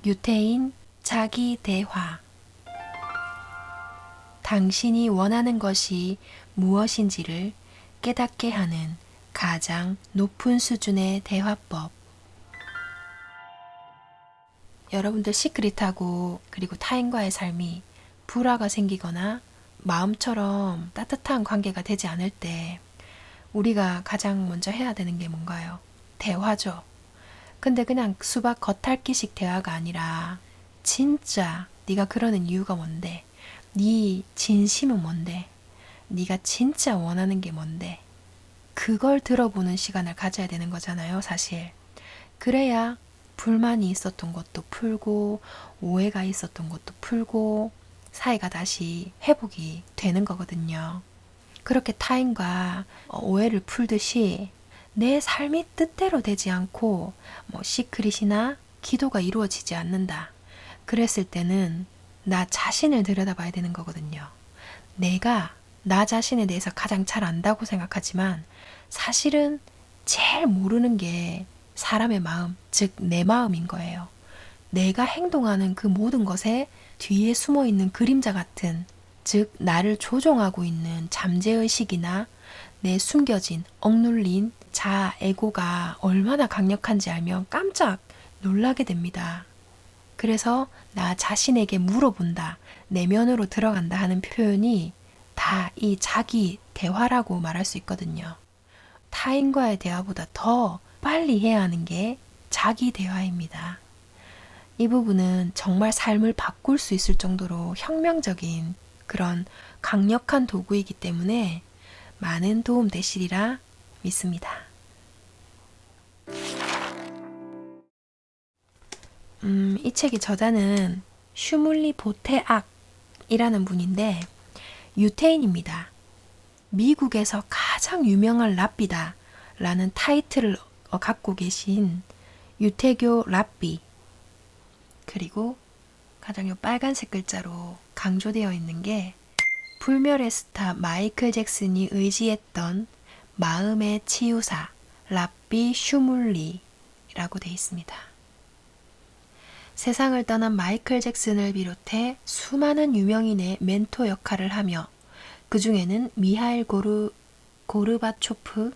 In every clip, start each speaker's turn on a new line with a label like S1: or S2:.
S1: 유태인 자기 대화. 당신이 원하는 것이 무엇인지를 깨닫게 하는 가장 높은 수준의 대화법. 여러분들 시크릿하고 그리고 타인과의 삶이 불화가 생기거나 마음처럼 따뜻한 관계가 되지 않을 때 우리가 가장 먼저 해야 되는 게 뭔가요? 대화죠. 근데 그냥 수박 겉핥기식 대화가 아니라 진짜 네가 그러는 이유가 뭔데? 네 진심은 뭔데? 네가 진짜 원하는 게 뭔데? 그걸 들어보는 시간을 가져야 되는 거잖아요, 사실. 그래야 불만이 있었던 것도 풀고 오해가 있었던 것도 풀고 사이가 다시 회복이 되는 거거든요. 그렇게 타인과 오해를 풀듯이 내 삶이 뜻대로 되지 않고 시크릿이나 기도가 이루어지지 않는다. 그랬을 때는 나 자신을 들여다봐야 되는 거거든요. 내가 나 자신에 대해서 가장 잘 안다고 생각하지만 사실은 제일 모르는 게 사람의 마음, 즉 내 마음인 거예요. 내가 행동하는 그 모든 것에 뒤에 숨어 있는 그림자 같은, 즉 나를 조종하고 있는 잠재의식이나 내 숨겨진, 억눌린 자아, 에고가 얼마나 강력한지 알면 깜짝 놀라게 됩니다. 그래서 나 자신에게 물어본다, 내면으로 들어간다 하는 표현이 다 이 자기 대화라고 말할 수 있거든요. 타인과의 대화보다 더 빨리 해야 하는 게 자기 대화입니다. 이 부분은 정말 삶을 바꿀 수 있을 정도로 혁명적인 그런 강력한 도구이기 때문에 많은 도움 되시리라 믿습니다. 이 책의 저자는 슈물리 보테악이라는 분인데 유태인입니다. 미국에서 가장 유명한 랍비다 라는 타이틀을 갖고 계신 유태교 랍비, 그리고 가장 요 빨간색 글자로 강조되어 있는 게 불멸의 스타 마이클 잭슨이 의지했던 마음의 치유사 랍비 슈물리라고 되어 있습니다. 세상을 떠난 마이클 잭슨을 비롯해 수많은 유명인의 멘토 역할을 하며 그 중에는 미하일 고르바초프,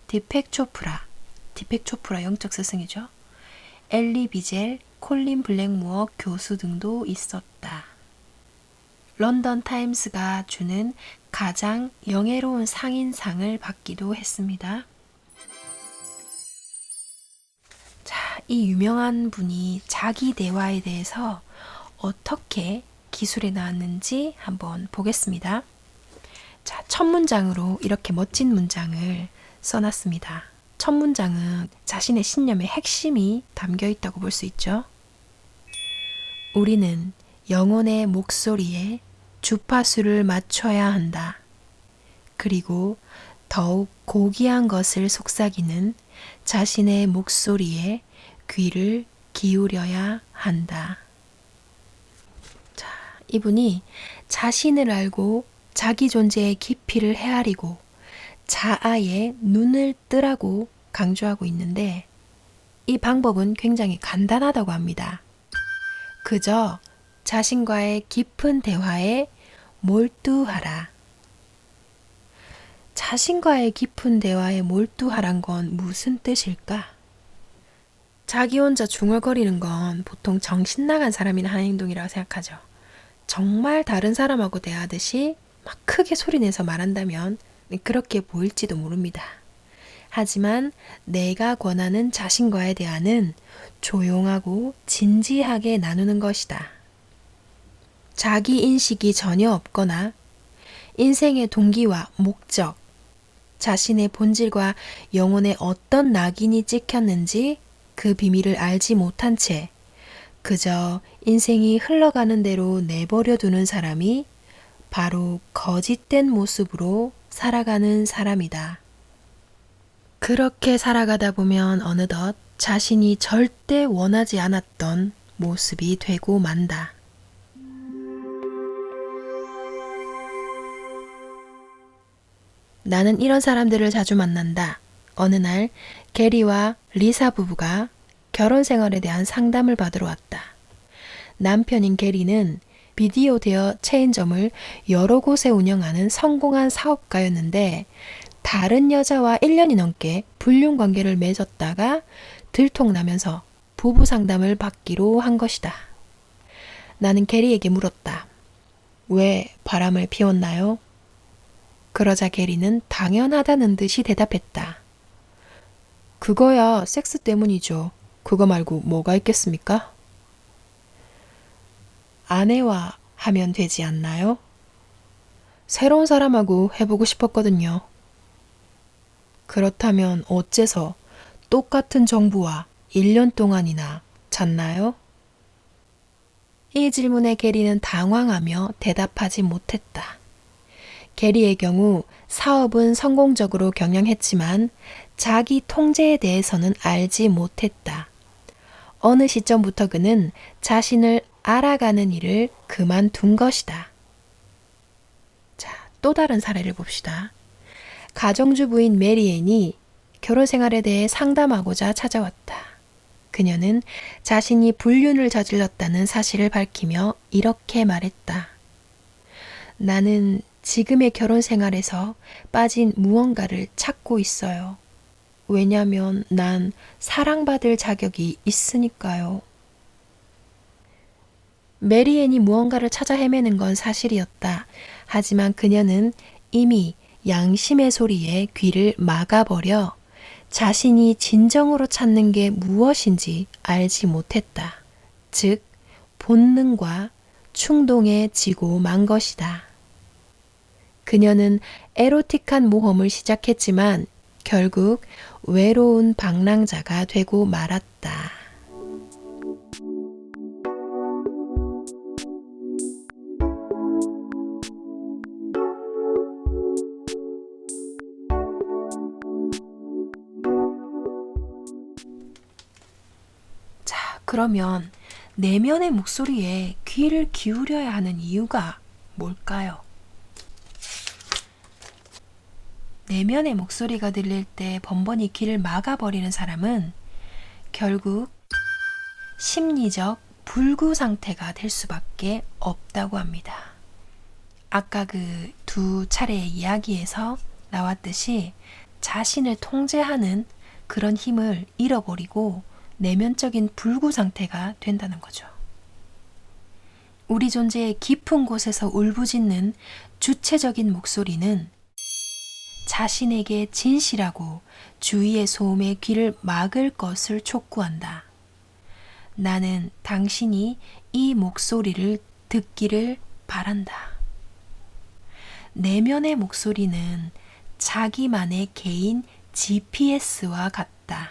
S1: 디펙 초프라 영적 스승이죠. 엘리 비젤, 콜린 블랙무어 교수 등도 있었다. 런던 타임스가 주는 가장 영예로운 상인상을 받기도 했습니다. 자, 이 유명한 분이 자기 대화에 대해서 어떻게 기술해 나왔는지 한번 보겠습니다. 자, 첫 문장으로 이렇게 멋진 문장을 써놨습니다. 첫 문장은 자신의 신념의 핵심이 담겨 있다고 볼 수 있죠. 우리는 영혼의 목소리에 주파수를 맞춰야 한다. 그리고 더욱 고귀한 것을 속삭이는 자신의 목소리에 귀를 기울여야 한다. 자, 이분이 자신을 알고 자기 존재의 깊이를 헤아리고 자아에 눈을 뜨라고 강조하고 있는데 이 방법은 굉장히 간단하다고 합니다. 그저 자신과의 깊은 대화에 몰두하라. 자신과의 깊은 대화에 몰두하란 건 무슨 뜻일까? 자기 혼자 중얼거리는 건 보통 정신 나간 사람이나 하는 행동이라고 생각하죠. 정말 다른 사람하고 대하듯이 막 크게 소리내서 말한다면 그렇게 보일지도 모릅니다. 하지만 내가 권하는 자신과의 대화는 조용하고 진지하게 나누는 것이다. 자기 인식이 전혀 없거나 인생의 동기와 목적, 자신의 본질과 영혼에 어떤 낙인이 찍혔는지 그 비밀을 알지 못한 채 그저 인생이 흘러가는 대로 내버려 두는 사람이 바로 거짓된 모습으로 살아가는 사람이다. 그렇게 살아가다 보면 어느덧 자신이 절대 원하지 않았던 모습이 되고 만다. 나는 이런 사람들을 자주 만난다. 어느 날 게리와 리사 부부가 결혼 생활에 대한 상담을 받으러 왔다. 남편인 게리는 비디오 대여 체인점을 여러 곳에 운영하는 성공한 사업가였는데 다른 여자와 1년이 넘게 불륜 관계를 맺었다가 들통나면서 부부 상담을 받기로 한 것이다. 나는 게리에게 물었다. 왜 바람을 피웠나요? 그러자 게리는 당연하다는 듯이 대답했다. 그거야 섹스 때문이죠. 그거 말고 뭐가 있겠습니까? 아내와 하면 되지 않나요? 새로운 사람하고 해보고 싶었거든요. 그렇다면 어째서 똑같은 정부와 1년 동안이나 잤나요? 이 질문에 게리는 당황하며 대답하지 못했다. 게리의 경우 사업은 성공적으로 경영했지만 자기 통제에 대해서는 알지 못했다. 어느 시점부터 그는 자신을 알아가는 일을 그만둔 것이다. 자, 또 다른 사례를 봅시다. 가정주부인 메리앤이 결혼 생활에 대해 상담하고자 찾아왔다. 그녀는 자신이 불륜을 저질렀다는 사실을 밝히며 이렇게 말했다. 나는 지금의 결혼 생활에서 빠진 무언가를 찾고 있어요. 왜냐면 난 사랑받을 자격이 있으니까요. 메리앤이 무언가를 찾아 헤매는 건 사실이었다. 하지만 그녀는 이미 양심의 소리에 귀를 막아버려 자신이 진정으로 찾는 게 무엇인지 알지 못했다. 즉, 본능과 충동에 지고 만 것이다. 그녀는 에로틱한 모험을 시작했지만 결국 외로운 방랑자가 되고 말았다. 자, 그러면 내면의 목소리에 귀를 기울여야 하는 이유가 뭘까요? 내면의 목소리가 들릴 때 번번이 귀를 막아버리는 사람은 결국 심리적 불구 상태가 될 수밖에 없다고 합니다. 아까 그 두 차례의 이야기에서 나왔듯이 자신을 통제하는 그런 힘을 잃어버리고 내면적인 불구 상태가 된다는 거죠. 우리 존재의 깊은 곳에서 울부짖는 주체적인 목소리는 자신에게 진실하고 주위의 소음에 귀를 막을 것을 촉구한다. 나는 당신이 이 목소리를 듣기를 바란다. 내면의 목소리는 자기만의 개인 GPS와 같다.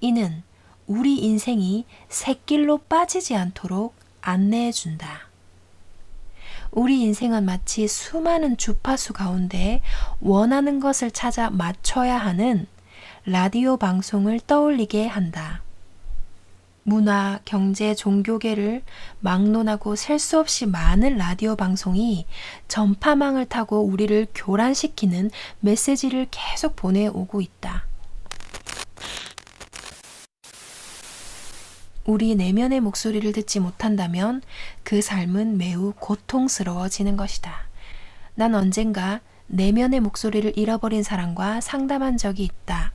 S1: 이는 우리 인생이 샛길로 빠지지 않도록 안내해준다. 우리 인생은 마치 수많은 주파수 가운데 원하는 것을 찾아 맞춰야 하는 라디오 방송을 떠올리게 한다. 문화, 경제, 종교계를 막론하고 셀 수 없이 많은 라디오 방송이 전파망을 타고 우리를 교란시키는 메시지를 계속 보내오고 있다. 우리 내면의 목소리를 듣지 못한다면 그 삶은 매우 고통스러워지는 것이다. 난 언젠가 내면의 목소리를 잃어버린 사람과 상담한 적이 있다.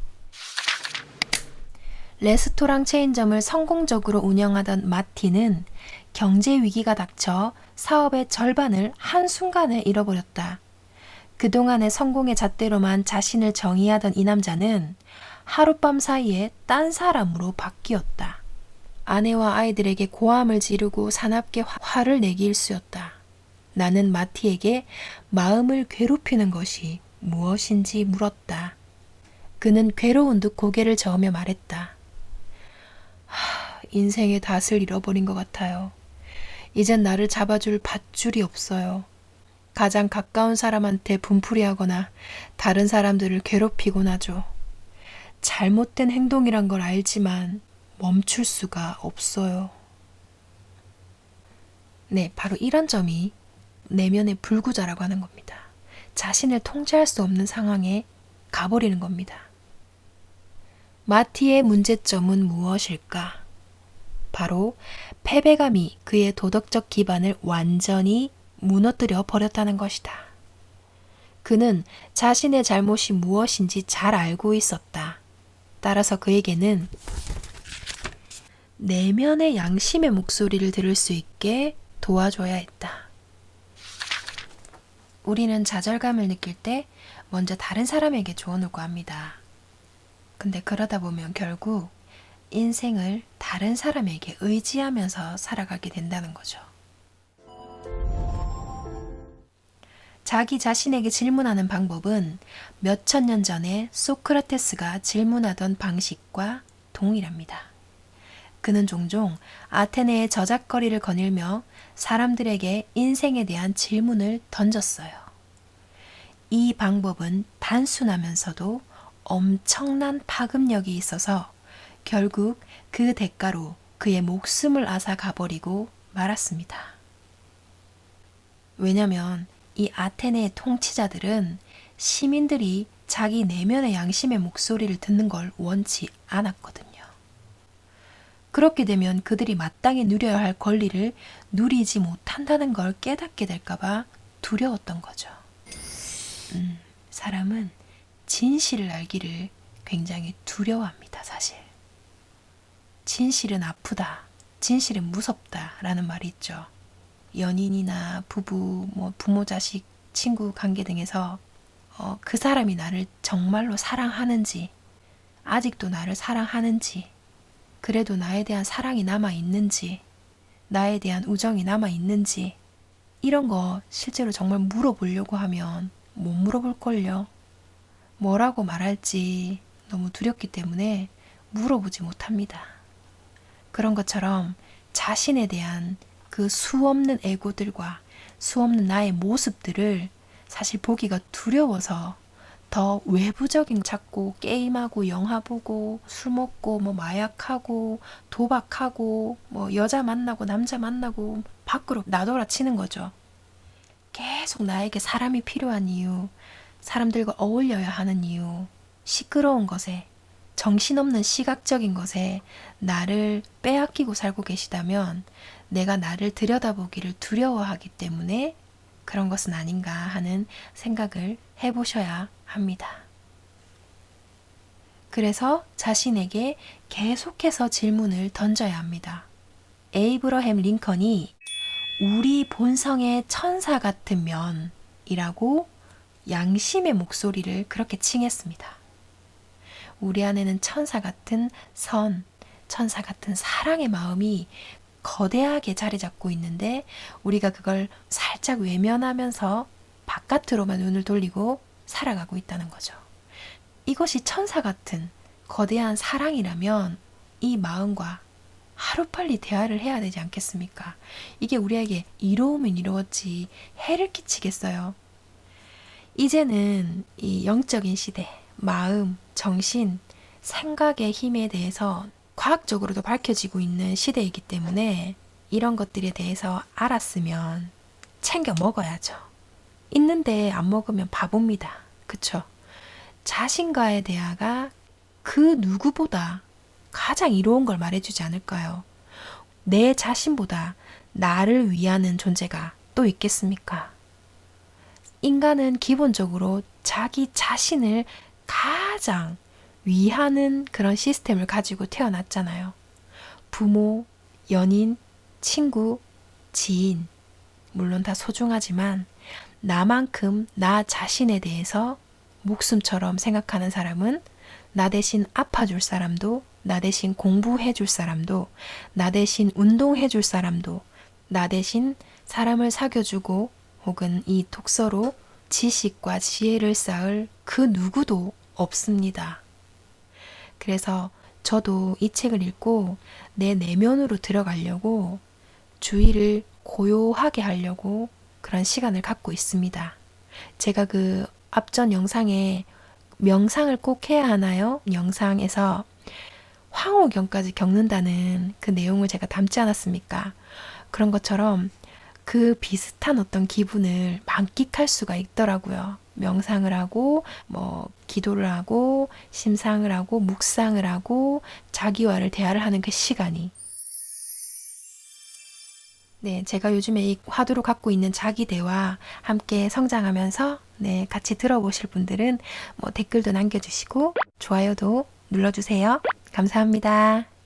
S1: 레스토랑 체인점을 성공적으로 운영하던 마티는 경제 위기가 닥쳐 사업의 절반을 한순간에 잃어버렸다. 그동안의 성공의 잣대로만 자신을 정의하던 이 남자는 하룻밤 사이에 딴 사람으로 바뀌었다. 아내와 아이들에게 고함을 지르고 사납게 화를 내기 일쑤였다. 나는 마티에게 마음을 괴롭히는 것이 무엇인지 물었다. 그는 괴로운 듯 고개를 저으며 말했다. 인생의 닷을 잃어버린 것 같아요. 이젠 나를 잡아줄 밧줄이 없어요. 가장 가까운 사람한테 분풀이하거나 다른 사람들을 괴롭히곤 하죠. 잘못된 행동이란 걸 알지만 멈출 수가 없어요. 네, 바로 이런 점이 내면의 불구자라고 하는 겁니다. 자신을 통제할 수 없는 상황에 가버리는 겁니다. 마티의 문제점은 무엇일까? 바로 패배감이 그의 도덕적 기반을 완전히 무너뜨려 버렸다는 것이다. 그는 자신의 잘못이 무엇인지 잘 알고 있었다. 따라서 그에게는 내면의 양심의 목소리를 들을 수 있게 도와줘야 했다. 우리는 좌절감을 느낄 때 먼저 다른 사람에게 조언을 구합니다. 근데 그러다 보면 결국 인생을 다른 사람에게 의지하면서 살아가게 된다는 거죠. 자기 자신에게 질문하는 방법은 몇천 년 전에 소크라테스가 질문하던 방식과 동일합니다. 그는 종종 아테네의 저작거리를 거닐며 사람들에게 인생에 대한 질문을 던졌어요. 이 방법은 단순하면서도 엄청난 파급력이 있어서 결국 그 대가로 그의 목숨을 앗아 가버리고 말았습니다. 왜냐하면 이 아테네의 통치자들은 시민들이 자기 내면의 양심의 목소리를 듣는 걸 원치 않았거든요. 그렇게 되면 그들이 마땅히 누려야 할 권리를 누리지 못한다는 걸 깨닫게 될까봐 두려웠던 거죠. 사람은 진실을 알기를 굉장히 두려워합니다, 사실. 진실은 아프다, 진실은 무섭다 라는 말이 있죠. 연인이나 부부, 부모, 자식, 친구 관계 등에서 그 사람이 나를 정말로 사랑하는지, 아직도 나를 사랑하는지, 그래도 나에 대한 사랑이 남아있는지, 나에 대한 우정이 남아있는지, 이런 거 실제로 정말 물어보려고 하면 못 물어볼걸요. 뭐라고 말할지 너무 두렵기 때문에 물어보지 못합니다. 그런 것처럼 자신에 대한 그 수없는 에고들과 수없는 나의 모습들을 사실 보기가 두려워서 더 외부적인 거 찾고 게임하고 영화 보고 술 먹고 마약하고 도박하고 여자 만나고 남자 만나고 밖으로 나돌아치는 거죠. 계속 나에게 사람이 필요한 이유, 사람들과 어울려야 하는 이유, 시끄러운 것에, 정신없는 시각적인 것에 나를 빼앗기고 살고 계시다면 내가 나를 들여다보기를 두려워하기 때문에 그런 것은 아닌가 하는 생각을 해보셔야 합니다. 그래서 자신에게 계속해서 질문을 던져야 합니다. 에이브러햄 링컨이 우리 본성의 천사 같은 면이라고 양심의 목소리를 그렇게 칭했습니다. 우리 안에는 천사 같은 선, 천사 같은 사랑의 마음이 거대하게 자리 잡고 있는데 우리가 그걸 살짝 외면하면서 바깥으로만 눈을 돌리고 살아가고 있다는 거죠. 이것이 천사 같은 거대한 사랑이라면 이 마음과 하루빨리 대화를 해야 되지 않겠습니까? 이게 우리에게 이로우면 이로웠지 해를 끼치겠어요. 이제는 이 영적인 시대, 마음, 정신, 생각의 힘에 대해서 과학적으로도 밝혀지고 있는 시대이기 때문에 이런 것들에 대해서 알았으면 챙겨 먹어야죠. 있는데 안 먹으면 바보입니다. 그쵸? 자신과의 대화가 그 누구보다 가장 이로운 걸 말해주지 않을까요? 내 자신보다 나를 위하는 존재가 또 있겠습니까? 인간은 기본적으로 자기 자신을 가장 위하는 그런 시스템을 가지고 태어났잖아요. 부모, 연인, 친구, 지인, 물론 다 소중하지만 나만큼 나 자신에 대해서 목숨처럼 생각하는 사람은 나 대신 아파줄 사람도, 나 대신 공부해줄 사람도, 나 대신 운동해줄 사람도, 나 대신 사람을 사귀어주고 혹은 이 독서로 지식과 지혜를 쌓을 그 누구도 없습니다. 그래서 저도 이 책을 읽고 내 내면으로 들어가려고 주의를 고요하게 하려고 그런 시간을 갖고 있습니다. 제가 그 앞전 영상에 명상을 꼭 해야 하나요? 영상에서 황홀경까지 겪는다는 그 내용을 제가 담지 않았습니까? 그런 것처럼 그 비슷한 어떤 기분을 만끽할 수가 있더라고요. 명상을 하고 기도를 하고 심상을 하고 묵상을 하고 자기와를 대화를 하는 그 시간이. 네, 제가 요즘에 이 화두로 갖고 있는 자기대화 함께 성장하면서 네, 같이 들어보실 분들은 뭐 댓글도 남겨주시고 좋아요도 눌러주세요. 감사합니다.